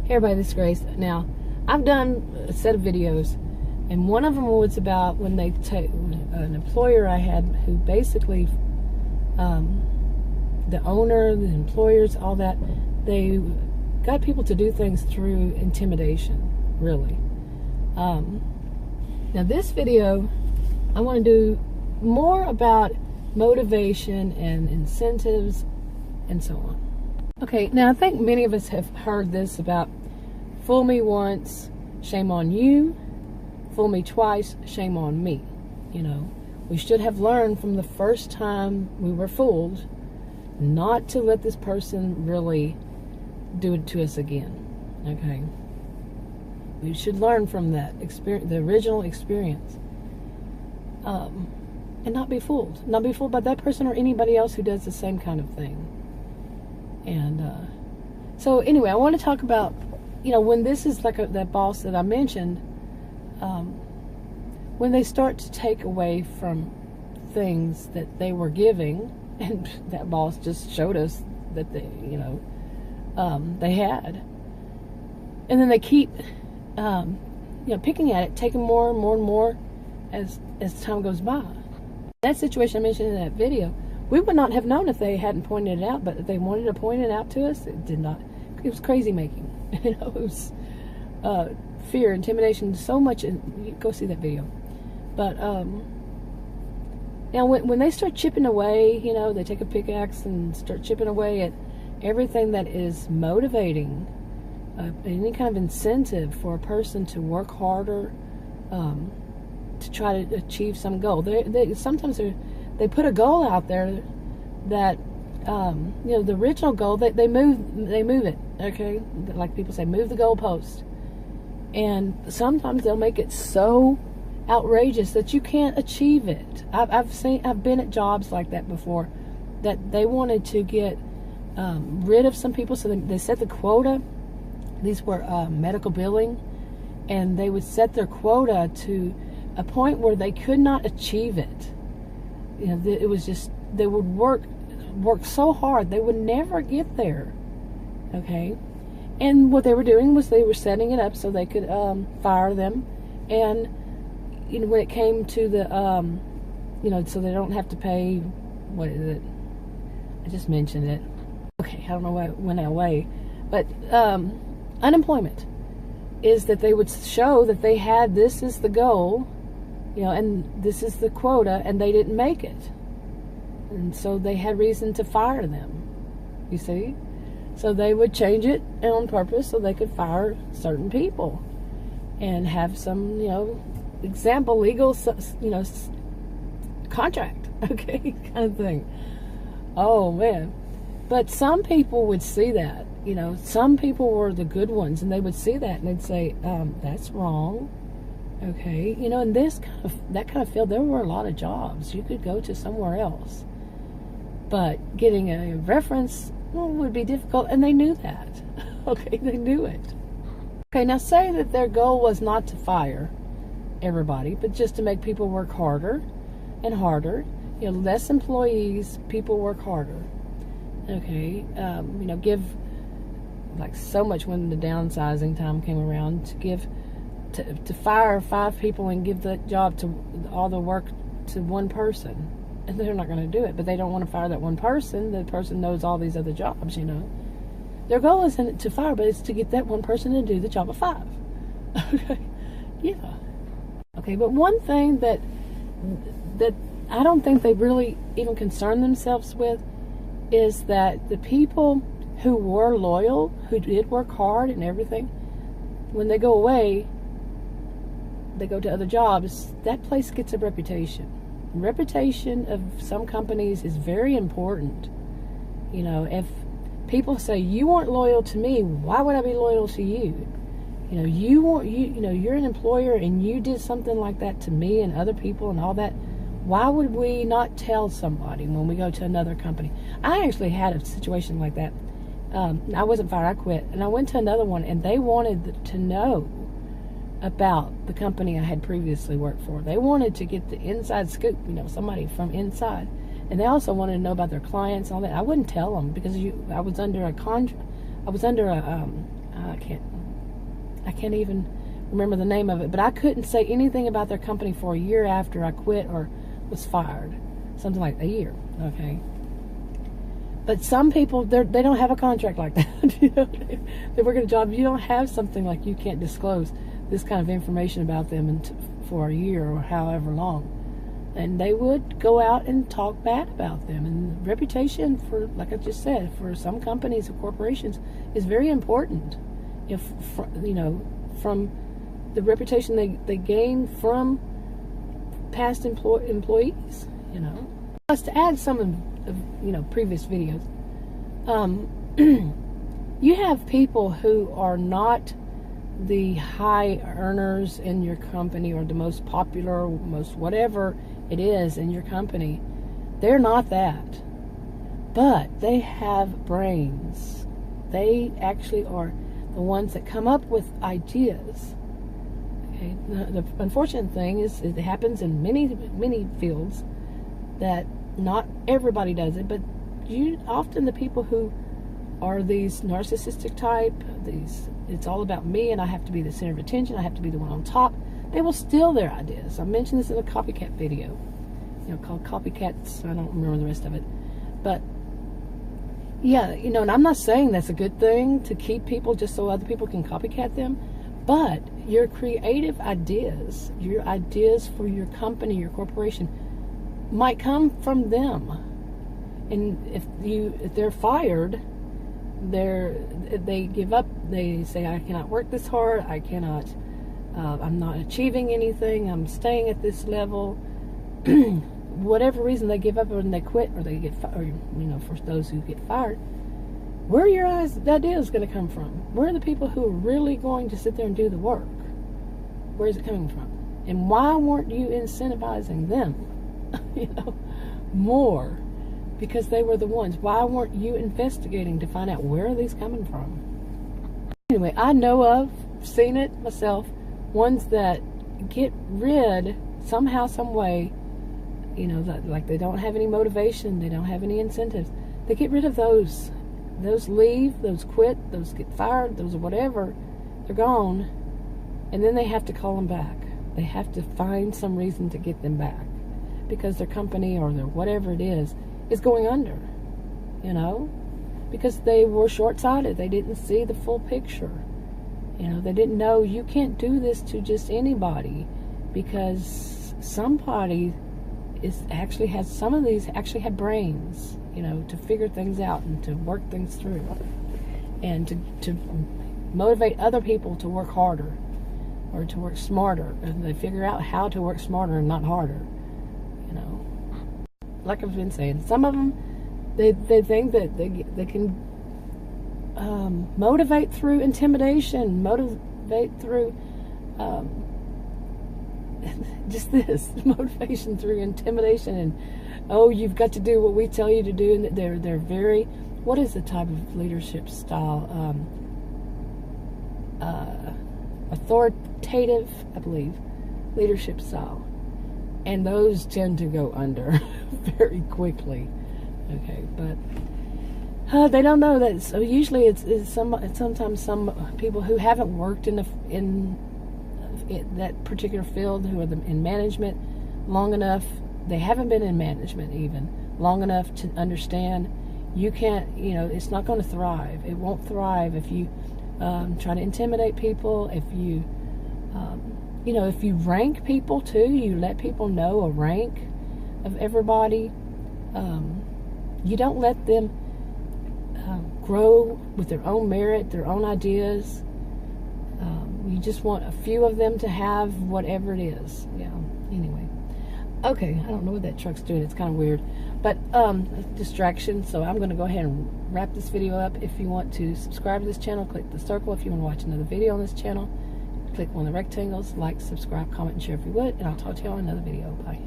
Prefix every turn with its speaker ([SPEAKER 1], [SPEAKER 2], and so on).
[SPEAKER 1] Hey everybody, this is Grace. Now, I've done a set of videos, and one of them was about when they take an employer I had who basically, the owner, the employers, all that, they got people to do things through intimidation, really. Now this video, I want to do more about motivation and incentives and so on. Okay, now I think many of us have heard this about fool me once, shame on you, fool me twice, shame on me. You know, we should have learned from the first time we were fooled not to let this person really do it to us again. Okay, we should learn from that experience, the original experience, and not be fooled by that person or anybody else who does the same kind of thing. And so anyway, I want to talk about, you know, when this is like that boss that I mentioned, when they start to take away from things that they were giving, and that boss just showed us that they, you know, they had, and then they keep, you know, picking at it, taking more and more and more as time goes by. That situation I mentioned in that video, we would not have known if they hadn't pointed it out, but if they wanted to point it out to us, it did not. It was crazy making. You know, it was fear, intimidation, so much. And you go see that video. But now when they start chipping away, you know, they take a pickaxe and start chipping away at everything that is motivating, any kind of incentive for a person to work harder, to try to achieve some goal. Sometimes they put a goal out there that, you know, the original goal, they move it, okay? Like people say, move the goalpost. And sometimes they'll make it so outrageous that you can't achieve it. I've been at jobs like that before, that they wanted to get rid of some people, so they set the quota. These were medical billing, and they would set their quota to a point where they could not achieve it. You know, it was just, they would work so hard, they would never get there. Okay? And what they were doing was they were setting it up so they could fire them. And, you know, when it came to the, you know, so they don't have to pay, what is it? I just mentioned it. Okay, I don't know why it went away. But unemployment is that they would show that they had, this is the goal, you know, and this is the quota, and they didn't make it. And so they had reason to fire them, you see? So they would change it on purpose so they could fire certain people and have some, you know, example, legal, you know, contract, okay, kind of thing. Oh, man. But some people would see that, you know, some people were the good ones, and they would see that and they'd say, that's wrong. Okay, you know, in that kind of field, there were a lot of jobs. You could go to somewhere else, but getting a reference, well, would be difficult, and they knew that. Okay, they knew it. Okay, now say that their goal was not to fire everybody, but just to make people work harder and harder. You know, less employees, people work harder. Okay, you know, give like so much when the downsizing time came around, to fire 5 people and give the job to all the work to one person. And they're not going to do it, but they don't want to fire that one person. The person knows all these other jobs, you know. Their goal isn't to fire, but it's to get that one person to do the job of 5. Okay, yeah. Okay, but one thing that I don't think they really even concern themselves with is that the people who were loyal, who did work hard and everything, when they go away, they go to other jobs, that place gets a reputation. Reputation of some companies is very important. You know, if people say, you weren't loyal to me, why would I be loyal to you? You know, you know, you're an employer and you did something like that to me and other people and all that. Why would we not tell somebody when we go to another company? I actually had a situation like that. I wasn't fired, I quit. And I went to another one, and they wanted to know about the company I had previously worked for. They wanted to get the inside scoop, you know, somebody from inside. And they also wanted to know about their clients and all that. I wouldn't tell them because I was under a I can't even remember the name of it, but I couldn't say anything about their company for a year after I quit or was fired. Something like a year, okay? But some people, they don't have a contract like that. You know, they work at a job. You don't have something like you can't disclose this kind of information about them for a year or however long. And they would go out and talk bad about them. And reputation, for, like I just said, for some companies or corporations is very important. If, you know, from the reputation they gain from past employees, you know. Plus, to add some of you know, previous videos, you have people who are not the high earners in your company or the most popular, most whatever it is in your company. They're not that, but they have brains. They actually are the ones that come up with ideas. Okay, the unfortunate thing is it happens in many fields that not everybody does it, but often the people who are these narcissistic type, it's all about me and I have to be the center of attention, I have to be the one on top, they will steal their ideas. I mentioned this in a copycat video, you know, called Copycats. I don't remember the rest of it, but yeah, you know, and I'm not saying that's a good thing to keep people just so other people can copycat them, but your creative ideas, your ideas for your company, your corporation, might come from them. And if they're fired, they give up. They say, I cannot work this hard, I cannot, I'm not achieving anything, I'm staying at this level. Whatever reason, they give up and they quit, or they get fired. You know, for those who get fired, where are your ideas going to come from? Where are the people who are really going to sit there and do the work? Where is it coming from? And why weren't you incentivizing them, you know, more? Because they were the ones. Why weren't you investigating to find out where are these coming from? Anyway, I know of, seen it myself, ones that get rid somehow, some way, you know, that, like they don't have any motivation, they don't have any incentives. They get rid of those. Those leave, those quit, those get fired, those whatever, they're gone. And then they have to call them back. They have to find some reason to get them back, because their company or their whatever it is going under, you know, because they were short-sighted. They didn't see the full picture. You know, they didn't know you can't do this to just anybody, because somebody some of these actually have brains, you know, to figure things out and to work things through and to motivate other people to work harder or to work smarter. And they figure out how to work smarter and not harder, you know. Like I've been saying, some of them, they think that they can motivate through intimidation, motivate through just this, motivation through intimidation, and oh, you've got to do what we tell you to do. And they're very, what is the type of leadership style? Authoritative, I believe, leadership style. And those tend to go under very quickly. Okay, but they don't know that. So usually it's sometimes some people who haven't worked in that particular field, who are in management long enough. They haven't been in management even long enough to understand you can't, you know, it's not going to thrive. It won't thrive if you try to intimidate people, if you you know, if you rank people too, you let people know a rank of everybody. You don't let them grow with their own merit, their own ideas. You just want a few of them to have whatever it is. Yeah, anyway. Okay, I don't know what that truck's doing. It's kind of weird. But, distraction. So I'm going to go ahead and wrap this video up. If you want to subscribe to this channel, click the circle. If you want to watch another video on this channel, click one of the rectangles. Like, subscribe, comment, and share if you would. And I'll talk to you on another video. Bye.